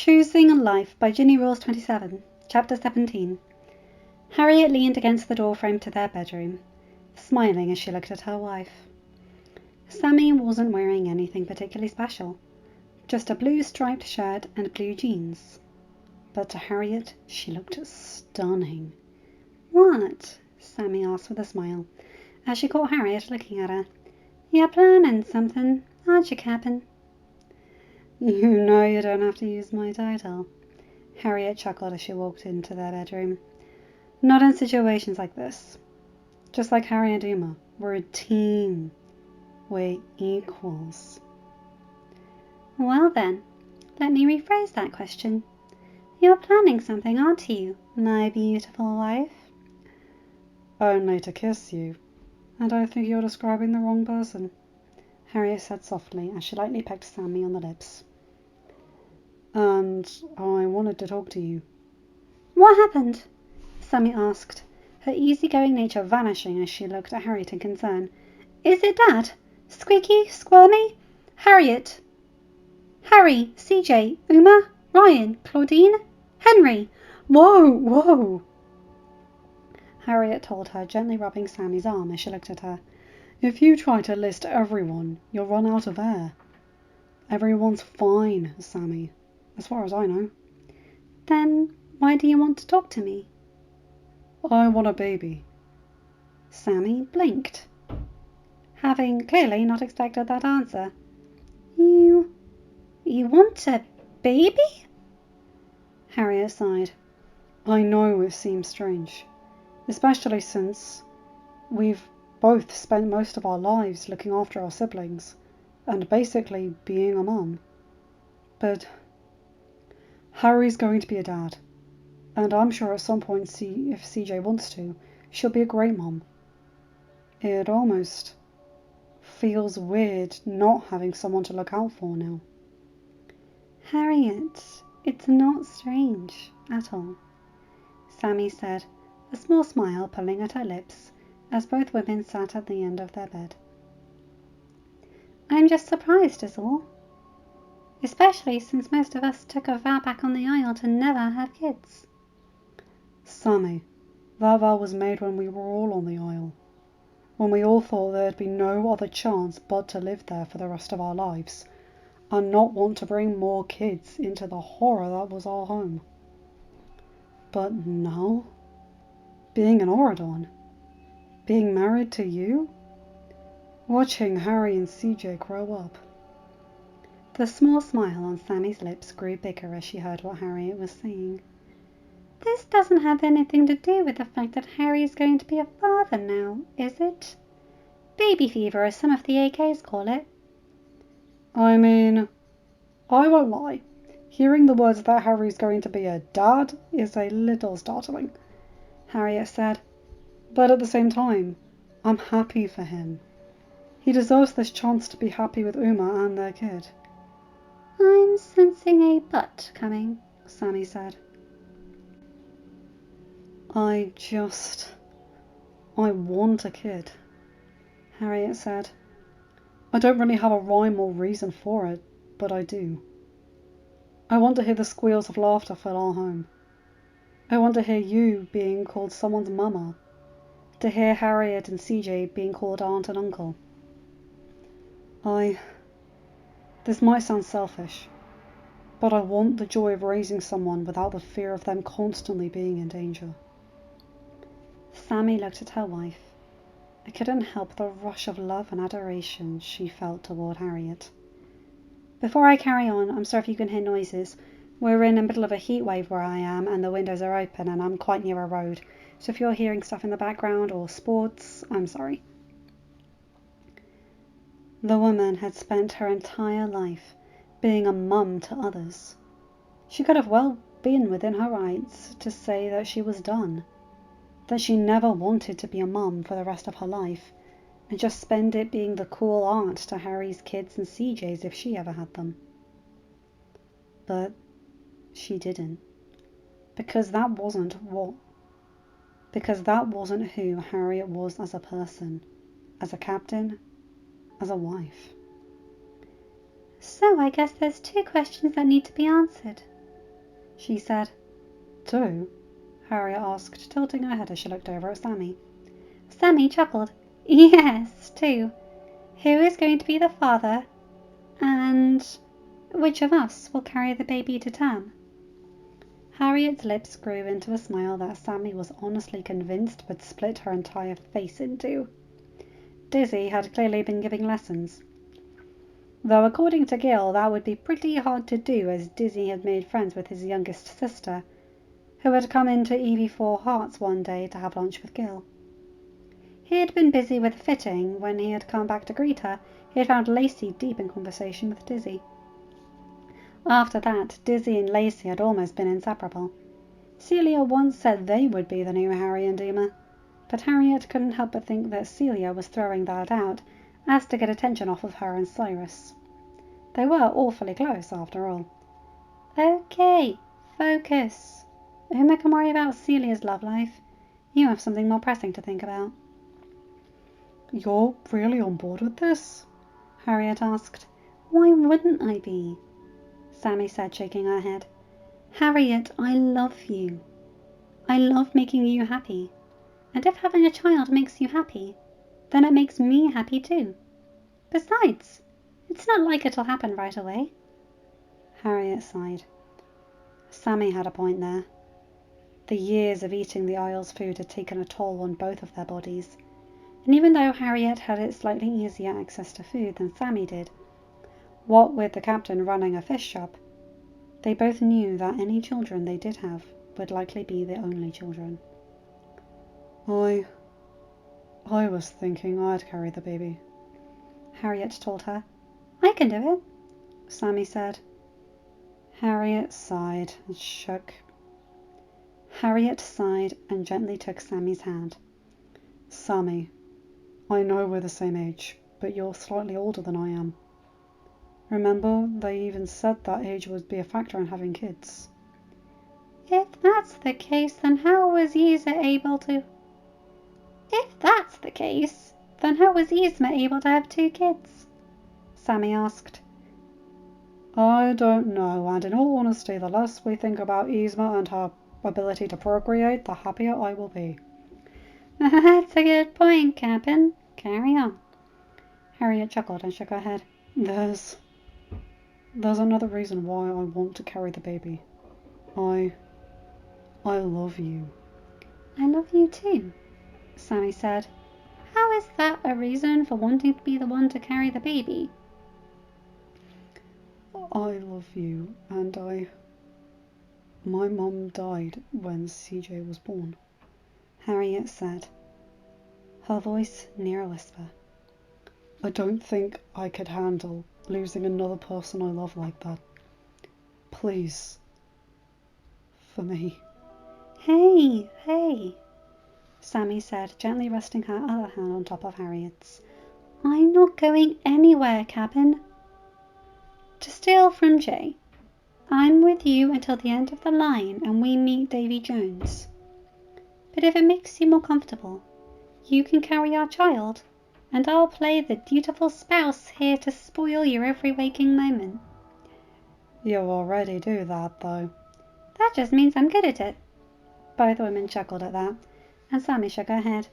Choosing Life by ginnyrules27, Chapter 17. Harriet leaned against the doorframe to their bedroom, smiling as she looked at her wife. Sammy wasn't wearing anything particularly special, just a blue striped shirt and blue jeans. But to Harriet, she looked stunning. "What?" Sammy asked with a smile, as she caught Harriet looking at her. "You're planning something, aren't you, Cap'n?" "You know you don't have to use my title," Harriet chuckled as she walked into their bedroom. "Not in situations like this. Just like Harry and Uma, we're a team. We're equals." "Well then, let me rephrase that question. You're planning something, aren't you, my beautiful wife?" "Only to kiss you, and I think you're describing the wrong person," Harriet said softly as she lightly pecked Sammy on the lips. "And I wanted to talk to you." "What happened?" Sammy asked, her easygoing nature vanishing as she looked at Harriet in concern. "Is it Dad? Squeaky? Squirmy? Harriet? Harry? CJ? Uma? Ryan? Claudine? Henry?" Whoa! Harriet told her, gently rubbing Sammy's arm as she looked at her. "If you try to list everyone, you'll run out of air. Everyone's fine, Sammy, as far as I know." "Then why do you want to talk to me?" "I want a baby." Sammy blinked, having clearly not expected that answer. You want a baby?" Harriet sighed. "I know it seems strange, especially since we've both spent most of our lives looking after our siblings and basically being a mum. But Harry's going to be a dad, and I'm sure at some point, if CJ wants to, she'll be a great mum. It almost feels weird not having someone to look out for now." "Harriet, it's not strange at all," Sammy said, a small smile pulling at her lips as both women sat at the end of their bed. "I'm just surprised is all. Especially since most of us took a vow back on the Isle to never have kids." "Sammy, that vow was made when we were all on the Isle, when we all thought there'd be no other chance but to live there for the rest of our lives, and not want to bring more kids into the horror that was our home. But now, being an Auradon, being married to you, watching Harry and CJ grow up." The small smile on Sammy's lips grew bigger as she heard what Harriet was saying. "This doesn't have anything to do with the fact that Harry is going to be a father now, is it? Baby fever, as some of the AKs call it." "I mean, I won't lie. Hearing the words that Harry's going to be a dad is a little startling," Harriet said. "But at the same time, I'm happy for him. He deserves this chance to be happy with Uma and their kid." "I'm sensing a but coming," Sammy said. I want a kid," Harriet said. "I don't really have a rhyme or reason for it, but I do. I want to hear the squeals of laughter fill our home. I want to hear you being called someone's mama, to hear Harriet and CJ being called aunt and uncle. This might sound selfish, but I want the joy of raising someone without the fear of them constantly being in danger." Sammy looked at her wife. I couldn't help the rush of love and adoration she felt toward Harriet. "Before I carry on, I'm sorry if you can hear noises. We're in the middle of a heat wave where I am, and the windows are open, and I'm quite near a road. So if you're hearing stuff in the background or sports, I'm sorry." The woman had spent her entire life being a mum to others. She could have well been within her rights to say that she was done, that she never wanted to be a mum for the rest of her life, and just spend it being the cool aunt to Harry's kids and CJ's if she ever had them. But she didn't, because that wasn't who Harriet was as a person, as a captain, as a wife. "So I guess there's two questions that need to be answered," she said. 2? Harriet asked, tilting her head as she looked over at Sammy. Sammy chuckled. Yes, 2. Who is going to be the father? And which of us will carry the baby to term? Harriet's lips grew into a smile that Sammy was honestly convinced would split her entire face in 2. Dizzy had clearly been giving lessons. Though according to Gil, that would be pretty hard to do, as Dizzy had made friends with his youngest sister, who had come into EV4 Hearts one day to have lunch with Gil. He had been busy with fitting. When he had come back to greet her, he had found Lacey deep in conversation with Dizzy. After that, Dizzy and Lacey had almost been inseparable. Celia once said they would be the new Harry and Emma, but Harriet couldn't help but think that Celia was throwing that out as to get attention off of her and Cyrus. They were awfully close, after all. Okay, focus. Uma can worry about Celia's love life. You have something more pressing to think about. You're really on board with this? Harriet asked. Why wouldn't I be? Sammy said, shaking her head. Harriet, I love you. I love making you happy. And if having a child makes you happy, then it makes me happy too. Besides, it's not like it'll happen right away. Harriet sighed. Sammy had a point there. The years of eating the Isles food had taken a toll on both of their bodies, and even though Harriet had slightly easier access to food than Sammy did, what with the captain running a fish shop, they both knew that any children they did have would likely be their only children. I was thinking I'd carry the baby, Harriet told her. I can do it, Sammy said. Harriet sighed and gently took Sammy's hand. Sammy, I know we're the same age, but you're slightly older than I am. Remember, they even said that age would be a factor in having kids. If that's the case, then how was Yzma able to have 2 kids? Sammy asked. I don't know, and in all honesty, the less we think about Yzma and her ability to procreate, the happier I will be. That's a good point, Captain. Carry on. Harriet chuckled and shook her head. There's another reason why I want to carry the baby. I love you. I love you too, Sammy said. How is that a reason for wanting to be the one to carry the baby? I love you, and my mum died when CJ was born, Harriet said, her voice near a whisper. I don't think I could handle losing another person I love like that. Please. For me. Hey, Sammy said, gently resting her other hand on top of Harriet's. I'm not going anywhere, Captain. To steal from Jay, I'm with you until the end of the line and we meet Davy Jones. But if it makes you more comfortable, you can carry our child, and I'll play the dutiful spouse here to spoil your every waking moment. You already do that, though. That just means I'm good at it. Both women chuckled at that, and Sammy shook her head.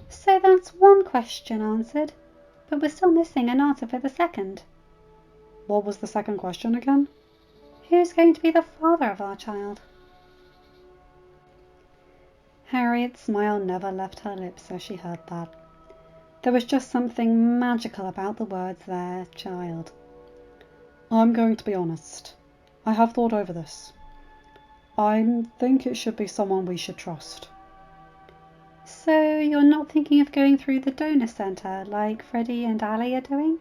So that's one question answered, but we're still missing an answer for the second. What was the second question again? Who's going to be the father of our child? Harriet's smile never left her lips as she heard that. There was just something magical about the words there, child. I'm going to be honest. I have thought over this. I think it should be someone we should trust. So you're not thinking of going through the donor centre like Freddie and Ali are doing?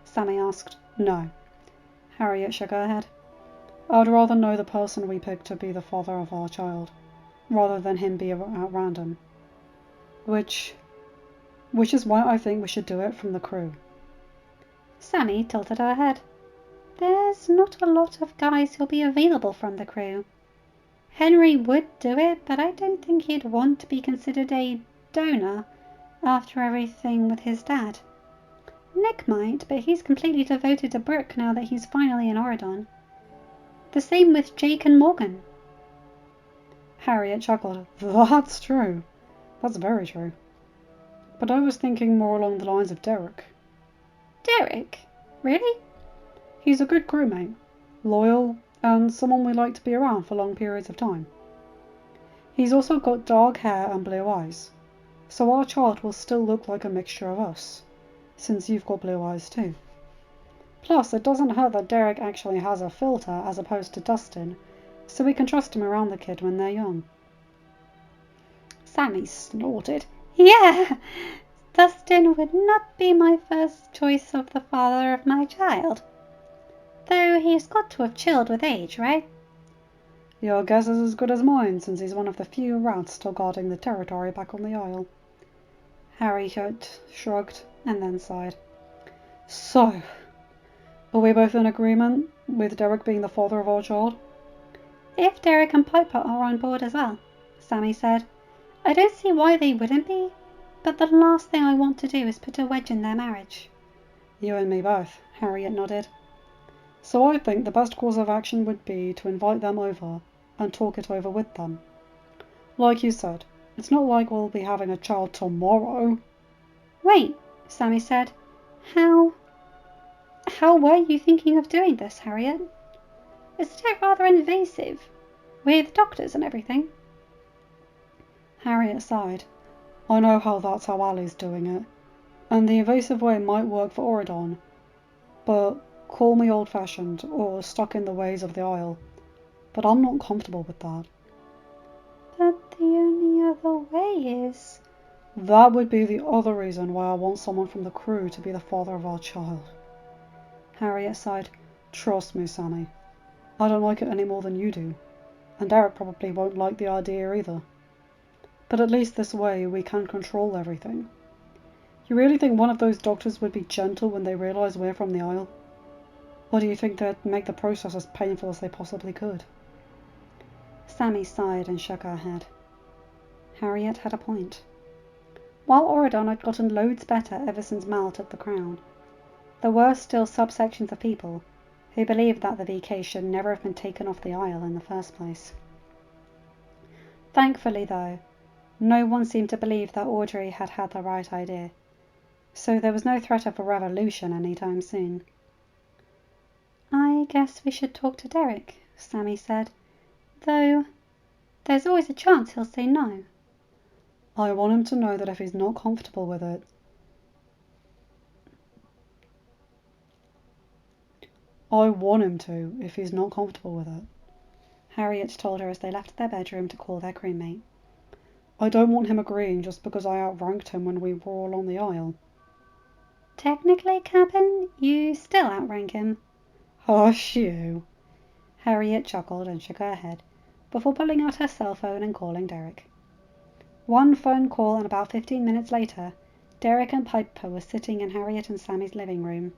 Sammy asked. No. Harriet shook her head. I'd rather know the person we picked to be the father of our child, rather than him be at random. Which is why I think we should do it from the crew. Sammy tilted her head. There's not a lot of guys who'll be available from the crew. Henry would do it, but I don't think he'd want to be considered a donor after everything with his dad. Nick might, but he's completely devoted to Brooke now that he's finally in Oridon. The same with Jake and Morgan. Harriet chuckled. That's true. That's very true. But I was thinking more along the lines of Derek. Derek? Really? He's a good crewmate, loyal, and someone we like to be around for long periods of time. He's also got dark hair and blue eyes, so our child will still look like a mixture of us, since you've got blue eyes too. Plus, it doesn't hurt that Derek actually has a filter as opposed to Dustin, so we can trust him around the kid when they're young. Sammy snorted. Yeah, Dustin would not be my first choice of the father of my child. Though he's got to have chilled with age, right? Your guess is as good as mine, since he's one of the few rats still guarding the territory back on the Isle. Harriet shrugged and then sighed. So, are we both in agreement with Derek being the father of our child? If Derek and Piper are on board as well, Sammy said. I don't see why they wouldn't be, but the last thing I want to do is put a wedge in their marriage. You and me both, Harriet nodded. So I think the best course of action would be to invite them over and talk it over with them. Like you said, it's not like we'll be having a child tomorrow. Wait, Sammy said. How were you thinking of doing this, Harriet? Isn't it rather invasive, with doctors and everything? Harriet sighed. I know that's how Ali's doing it, and the invasive way might work for Auradon, but call me old-fashioned or stuck in the ways of the Isle, but I'm not comfortable with that. But the only other way is... That would be the other reason why I want someone from the crew to be the father of our child. Harriet sighed. Trust me, Sammy. I don't like it any more than you do, and Derek probably won't like the idea either. But at least this way we can control everything. You really think one of those doctors would be gentle when they realise we're from the Isle? Or do you think they'd make the process as painful as they possibly could? Sammy sighed and shook her head. Harriet had a point. While Auradon had gotten loads better ever since Mal took the crown, there were still subsections of people who believed that the VK should never have been taken off the Isle in the first place. Thankfully, though, no one seemed to believe that Audrey had had the right idea, so there was no threat of a revolution anytime soon. I guess we should talk to Derek, Sammy said, though there's always a chance he'll say no. I want him to know that if he's not comfortable with it, Harriet told her as they left their bedroom to call their crewmate. I don't want him agreeing just because I outranked him when we were all on the Isle. Technically, Captain, you still outrank him. Hush you. Harriet chuckled and shook her head before pulling out her cell phone and calling Derek. One phone call and about 15 minutes later, Derek and Piper were sitting in Harriet and Sammy's living room.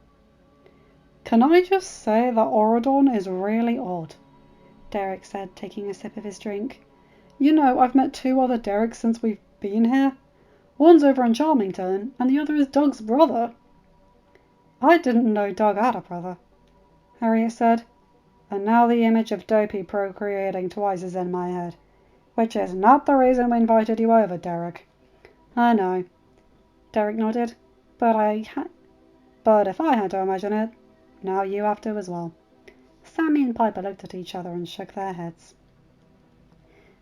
Can I just say that Auradon is really odd, Derek said, taking a sip of his drink. You know, I've met 2 other Dereks since we've been here. One's over in Charmington, and the other is Doug's brother. I didn't know Doug had a brother, Harriet said, and now the image of Dopey procreating twice is in my head, which is not the reason we invited you over, Derek. I know, Derek nodded, but if I had to imagine it, now you have to as well. Sammy and Piper looked at each other and shook their heads.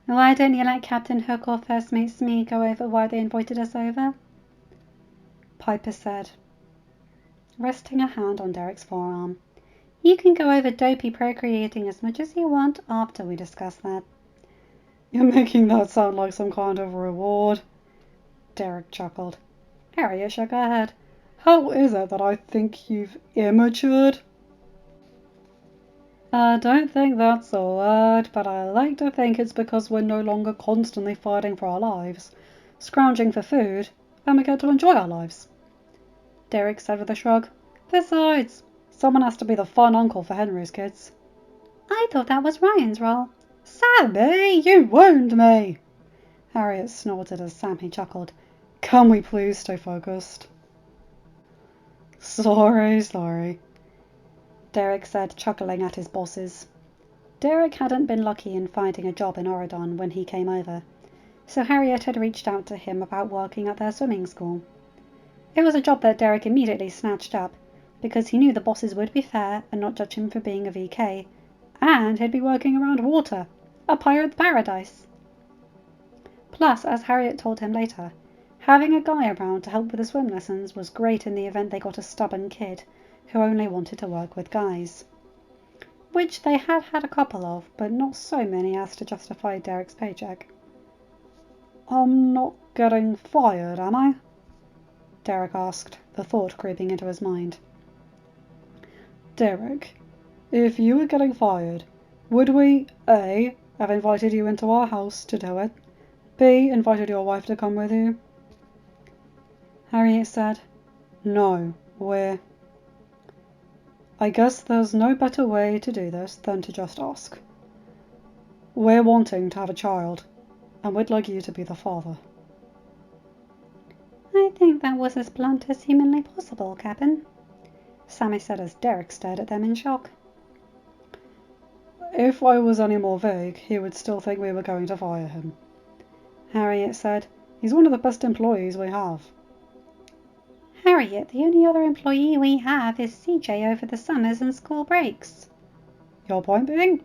Why don't you let Captain Hook or First Mate Smee go over why they invited us over? Piper said, resting a hand on Derek's forearm. You can go over Dopey procreating as much as you want after we discuss that. You're making that sound like some kind of reward, Derek chuckled. Harriet shook her head. How is it that I think you've immatured? I don't think that's a word, but I like to think it's because we're no longer constantly fighting for our lives, scrounging for food, and we get to enjoy our lives, Derek said with a shrug. Besides, someone has to be the fun uncle for Henry's kids. I thought that was Ryan's role. Sammy, you wound me! Harriet snorted as Sammy chuckled. Can we please stay focused? Sorry, Derek said, chuckling at his bosses. Derek hadn't been lucky in finding a job in Oregon when he came over, so Harriet had reached out to him about working at their swimming school. It was a job that Derek immediately snatched up, because he knew the bosses would be fair and not judge him for being a VK, and he'd be working around water, a pirate's paradise. Plus, as Harriet told him later, having a guy around to help with the swim lessons was great in the event they got a stubborn kid who only wanted to work with guys. Which they had had a couple of, but not so many as to justify Derek's paycheck. I'm not getting fired, am I? Derek asked, the thought creeping into his mind. Derek, if you were getting fired, would we A. have invited you into our house to do it, B. invited your wife to come with you? Harriet said, No, I guess there's no better way to do this than to just ask. We're wanting to have a child, and we'd like you to be the father. I think that was as blunt as humanly possible, Captain, Sammy said as Derek stared at them in shock. If I was any more vague, he would still think we were going to fire him, Harriet said. He's one of the best employees we have. Harriet, the only other employee we have is CJ over the summers and school breaks. Your point being?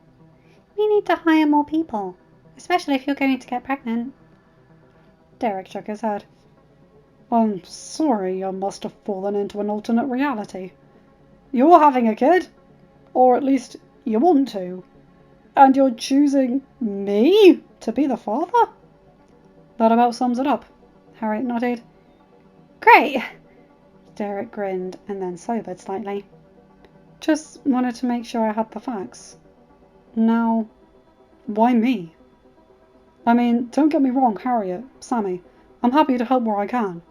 We need to hire more people, especially if you're going to get pregnant. Derek shook his head. I'm sorry, you must have fallen into an alternate reality. You're having a kid, or at least you want to, and you're choosing me to be the father? That about sums it up, Harriet nodded. Great! Derek grinned and then sobered slightly. Just wanted to make sure I had the facts. Now, why me? I mean, don't get me wrong, Harriet, Sammy, I'm happy to help where I can.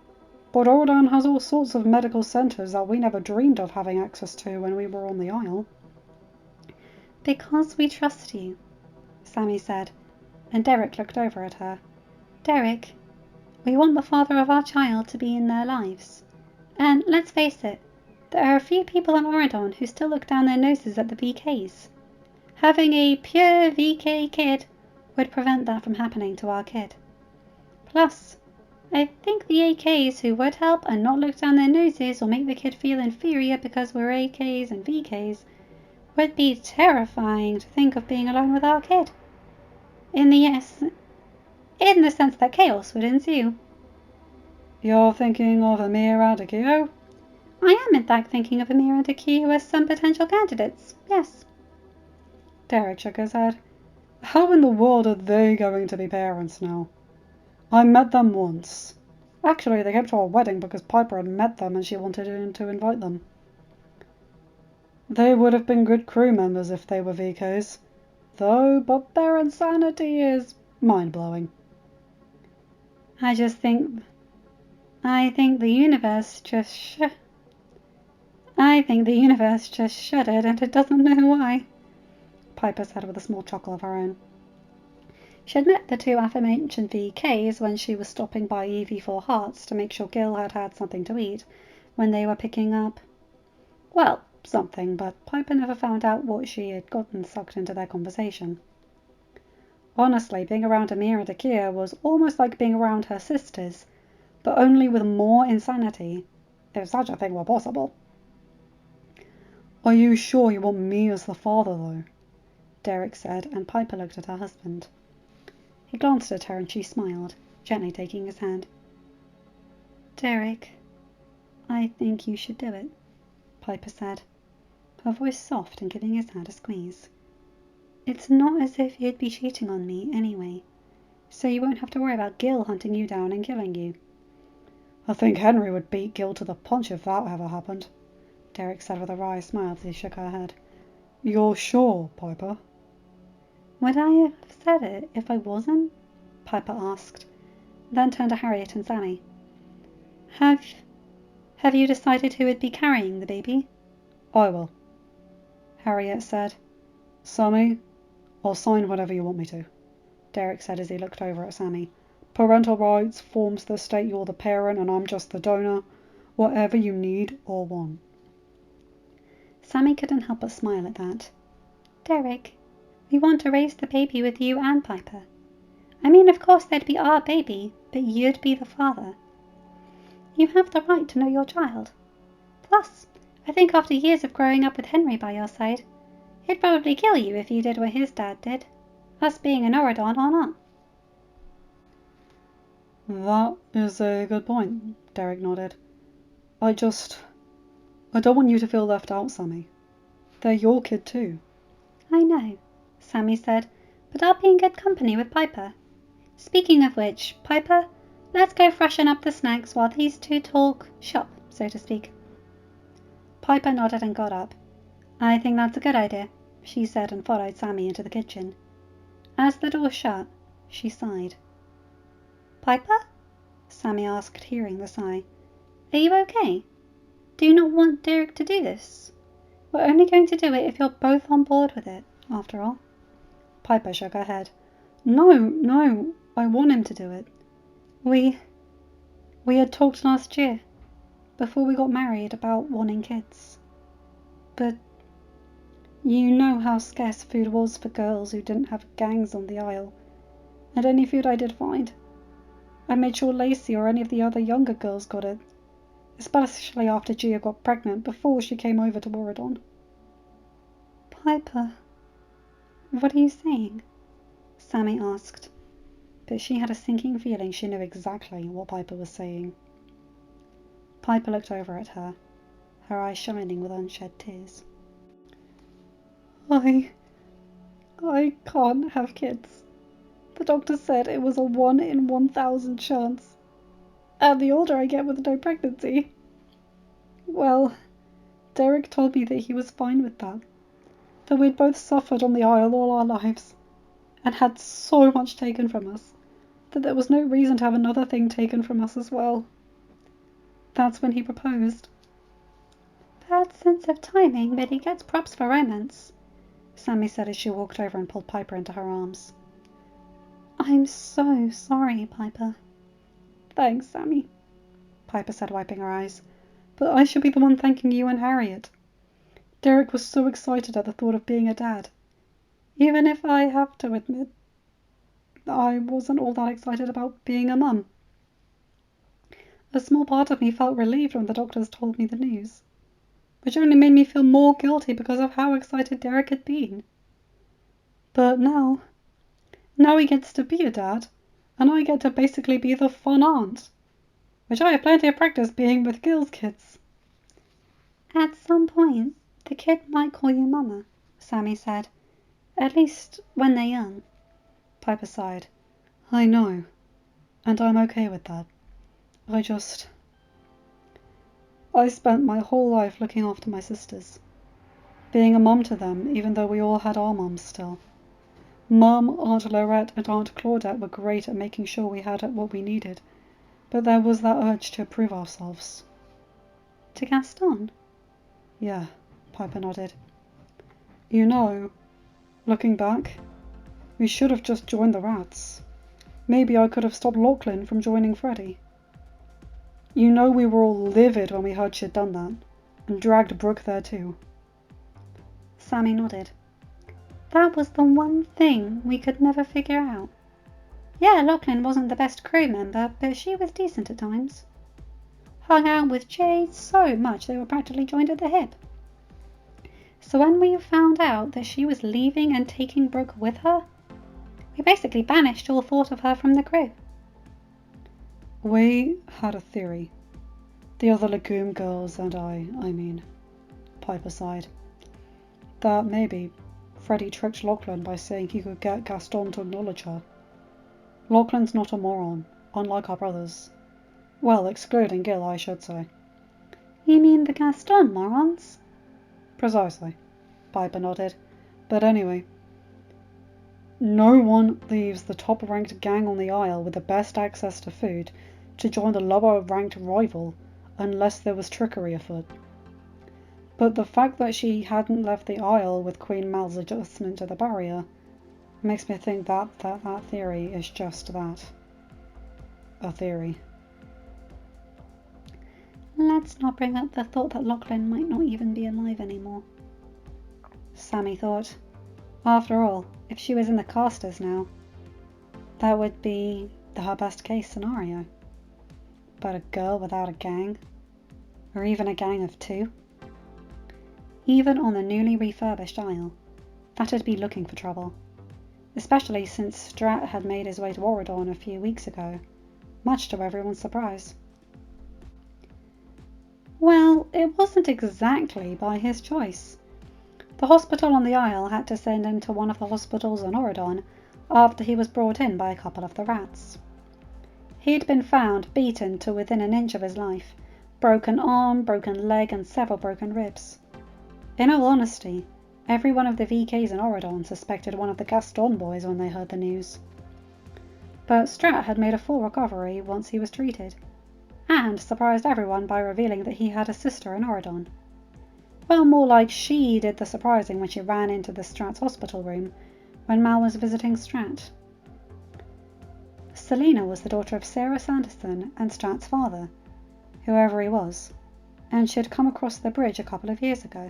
But Oregon has all sorts of medical centres that we never dreamed of having access to when we were on the Isle. Because we trust you, Sammy said, and Derek looked over at her. Derek, we want the father of our child to be in their lives. And let's face it, there are a few people in Oregon who still look down their noses at the VKs. Having a pure VK kid would prevent that from happening to our kid. Plus, I think the AKs who would help and not look down their noses or make the kid feel inferior because we're AKs and VKs would be terrifying to think of being alone with our kid. In the sense that chaos would ensue. You're thinking of Amir and Akio? I am in fact thinking of Amir and Akio as some potential candidates, yes. Derek shook his head. How in the world are they going to be parents now? I met them once. Actually, they came to our wedding because Piper had met them and she wanted to invite them. They would have been good crew members if they were VKs, but their insanity is mind-blowing. I think the universe just shuddered and it doesn't know why, Piper said with a small chuckle of her own. She'd met the two aforementioned VKs when she was stopping by EV4 Hearts to make sure Gil had had something to eat when they were picking up, well, something, but Piper never found out what she had gotten sucked into their conversation. Honestly, being around Amir and Akio was almost like being around her sisters, but only with more insanity, if such a thing were possible. Are you sure you want me as the father, though? Derek said, and Piper looked at her husband. He glanced at her and she smiled, gently taking his hand. Derek, I think you should do it, Piper said, her voice soft and giving his hand a squeeze. It's not as if you'd be cheating on me anyway, so you won't have to worry about Gil hunting you down and killing you. I think Henry would beat Gil to the punch if that ever happened, Derek said with a wry smile as he shook her head. You're sure, Piper? Would I have said it if I wasn't? Piper asked, then turned to Harriet and Sammy. Have you decided who would be carrying the baby? I will, Harriet said. Sammy, I'll sign whatever you want me to, Derek said as he looked over at Sammy. Parental rights, forms that state you're the parent and I'm just the donor, whatever you need or want. Sammy couldn't help but smile at that. Derek, We want to raise the baby with you and Piper. I mean, of course they'd be our baby, but you'd be the father. You have the right to know your child. Plus, I think after years of growing up with Henry by your side, he'd probably kill you if you did what his dad did, us being an Auradon or not. That is a good point, Derek nodded. I don't want you to feel left out, Sammy. They're your kid too. I know, Sammy said, but I'll be in good company with Piper. Speaking of which, Piper, let's go freshen up the snacks while these two talk shop, so to speak. Piper nodded and got up. I think that's a good idea, she said, and followed Sammy into the kitchen. As the door shut, she sighed. Piper? Sammy asked, hearing the sigh. Are you okay? Do you not want Derek to do this? We're only going to do it if you're both on board with it, after all. Piper shook her head. No, I want him to do it. We had talked last year, before we got married, about wanting kids. But you know how scarce food was for girls who didn't have gangs on the Isle, and any food I did find, I made sure Lacey or any of the other younger girls got it, especially after Gia got pregnant before she came over to Auradon. Piper, what are you saying? Sammy asked, but she had a sinking feeling she knew exactly what Piper was saying. Piper looked over at her, her eyes shining with unshed tears. I can't have kids. The doctor said it was a 1 in 1,000 chance. And the older I get with no pregnancy. Well, Derek told me that he was fine with that. That we'd both suffered on the Isle all our lives, and had so much taken from us, that there was no reason to have another thing taken from us as well. That's when he proposed. Bad sense of timing, but he gets props for romance, Sammy said as she walked over and pulled Piper into her arms. I'm so sorry, Piper. Thanks, Sammy, Piper said, wiping her eyes. But I should be the one thanking you and Harriet. Derek was so excited at the thought of being a dad. Even if I have to admit, I wasn't all that excited about being a mum. A small part of me felt relieved when the doctors told me the news, which only made me feel more guilty because of how excited Derek had been. But now he gets to be a dad, and I get to basically be the fun aunt, which I have plenty of practice being with Gil's kids. At some point, the kid might call you Mama, Sammy said. At least when they're young. Piper sighed. I know, and I'm okay with that. I spent my whole life looking after my sisters, being a mum to them even though we all had our mums still. Mum, Aunt Lorette and Aunt Claudette were great at making sure we had what we needed, but there was that urge to prove ourselves. To Gaston? Yeah, Piper nodded. You know, looking back, we should have just joined the rats. Maybe I could have stopped Lachlan from joining Freddie. You know we were all livid when we heard she'd done that, and dragged Brooke there too. Sammy nodded. That was the one thing we could never figure out. Yeah, Lachlan wasn't the best crew member, but she was decent at times. Hung out with Jay so much they were practically joined at the hip. So when we found out that she was leaving and taking Brooke with her, we basically banished all thought of her from the crew. We had a theory. The other Legume girls and I mean, Piper sighed, that maybe Freddie tricked Lachlan by saying he could get Gaston to acknowledge her. Lachlan's not a moron, unlike our brothers. Well, excluding Gil, I should say. You mean the Gaston morons? Precisely, Piper nodded. But anyway, no one leaves the top-ranked gang on the Isle with the best access to food to join the lower-ranked rival unless there was trickery afoot. But the fact that she hadn't left the Isle with Queen Mal's adjustment to the barrier makes me think that theory is just that. A theory. Let's not bring up the thought that Lachlan might not even be alive anymore, Sammy thought. After all, If she was in the casters now, that would be her best case scenario. But a girl without a gang, or even a gang of two, even on the newly refurbished Isle, that'd be looking for trouble, especially since Strat had made his way to Auradon a few weeks ago, much to everyone's surprise. Well, it wasn't exactly by his choice. The hospital on the Isle had to send him to one of the hospitals on Auradon after he was brought in by a couple of the rats. He'd been found beaten to within an inch of his life, broken arm, broken leg, and several broken ribs. In all honesty, every one of the VKs in Auradon suspected one of the Gaston boys when they heard the news. But Strat had made a full recovery once he was treated, and surprised everyone by revealing that he had a sister in Auradon. Well, more like she did the surprising when she ran into the Strat's hospital room when Mal was visiting Strat. Selena was the daughter of Sarah Sanderson and Strat's father, whoever he was, and she had come across the bridge a couple of years ago.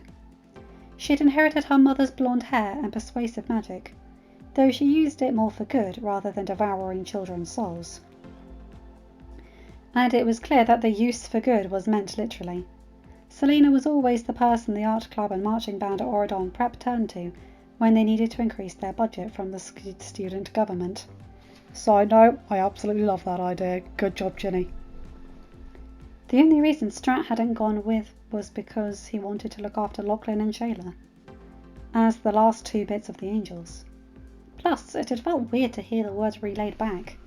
She had inherited her mother's blonde hair and persuasive magic, though she used it more for good rather than devouring children's souls. And it was clear that the use for good was meant literally. Selena was always the person the art club and marching band at Auradon Prep turned to when they needed to increase their budget from the student government. Side note, I absolutely love that idea. Good job, Ginny. The only reason Strat hadn't gone with was because he wanted to look after Lachlan and Shayla, as the last two bits of the Angels. Plus, it had felt weird to hear the words relayed back,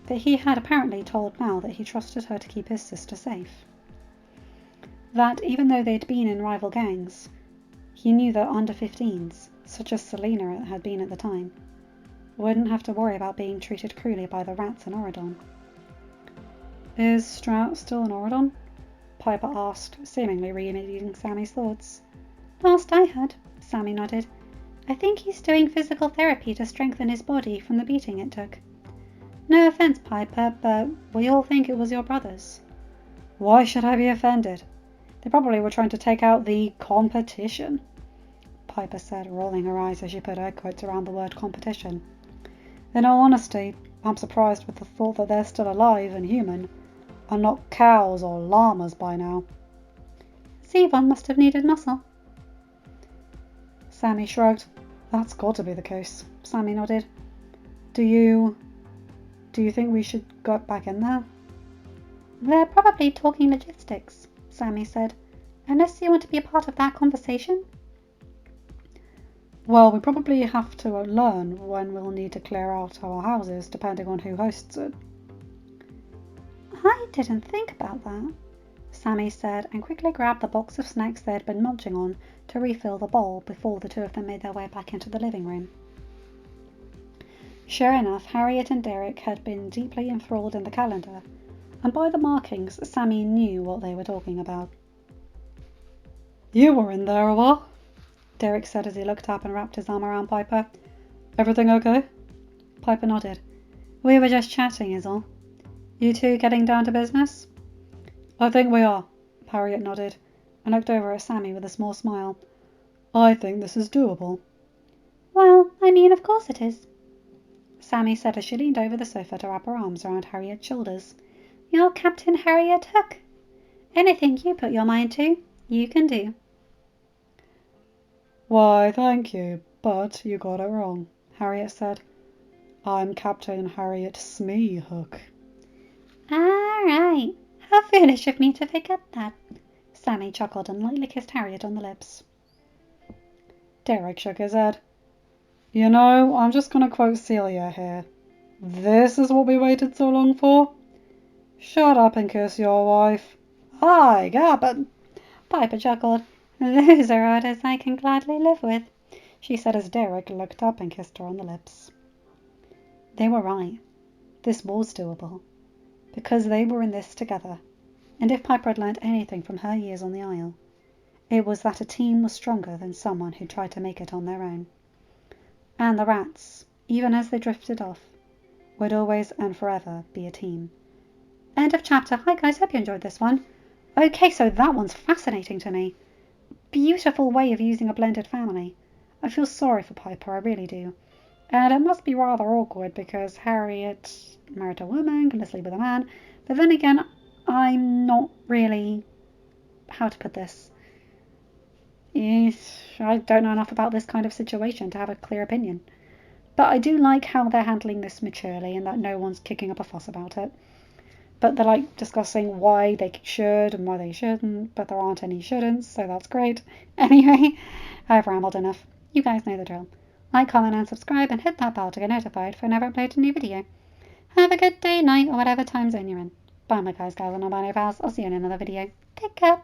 but he had apparently told Mal that he trusted her to keep his sister safe. That even though they'd been in rival gangs, he knew that under-15s, such as Selena had been at the time, wouldn't have to worry about being treated cruelly by the rats in Auradon. Is Strat still in Auradon? Piper asked, seemingly reading Sammy's thoughts. Last I heard, Sammy nodded. I think he's doing physical therapy to strengthen his body from the beating it took. No offense, Piper, but we all think it was your brothers. Why should I be offended? They probably were trying to take out the competition, Piper said, rolling her eyes as she put air quotes around the word competition. In all honesty, I'm surprised with the thought that they're still alive and human, and not cows or llamas by now. Zevon must have needed muscle. Sammy shrugged. That's got to be the case. Sammy nodded. Do you think we should go back in there? They're probably talking logistics, Sammy said. Unless you want to be a part of that conversation? Well, we probably have to learn when we'll need to clear out our houses, depending on who hosts it. I didn't think about that, Sammy said, and quickly grabbed the box of snacks they had been munching on to refill the bowl before the two of them made their way back into the living room. Sure enough, Harriet and Derek had been deeply enthralled in the calendar, and by the markings, Sammy knew what they were talking about. You were in there a while, Derek said as he looked up and wrapped his arm around Piper. Everything okay? Piper nodded. We were just chatting is all. You two getting down to business? I think we are, Harriet nodded, and looked over at Sammy with a small smile. I think this is doable. Well, I mean, of course it is, Sammy said as she leaned over the sofa to wrap her arms around Harriet's shoulders. You're Captain Harriet Hook. Anything you put your mind to, you can do. Why, thank you, but you got it wrong, Harriet said. I'm Captain Harriet Smee Hook. All right. How foolish of me to forget that. Sammy chuckled and lightly kissed Harriet on the lips. Derek shook his head. You know, I'm just going to quote Celia here. This is what we waited so long for? Shut up and kiss your wife. Hi, Gavin. Piper chuckled. Those are orders I can gladly live with, she said as Derek looked up and kissed her on the lips. They were right. This was doable, because they were in this together, and if Piper had learnt anything from her years on the Isle, it was that a team was stronger than someone who tried to make it on their own. And the rats, even as they drifted off, would always and forever be a team. End of chapter. Hi guys, hope you enjoyed this one. Okay, so that one's fascinating to me. Beautiful way of using a blended family. I feel sorry for Piper, I really do. And it must be rather awkward because Harriet married a woman, gonna sleep with a man. But then again, I'm not really... how to put this? I don't know enough about this kind of situation to have a clear opinion. But I do like how they're handling this maturely and that no one's kicking up a fuss about it. But they're like discussing why they should and why they shouldn't, but there aren't any shouldn'ts, so that's great. Anyway, I've rambled enough. You guys know the drill. Like, comment and subscribe and hit that bell to get notified for whenever I upload a new video. Have a good day, night, or whatever time zone you're in. Bye my guys, gals and non-binary pals. I'll see you in another video. Take care.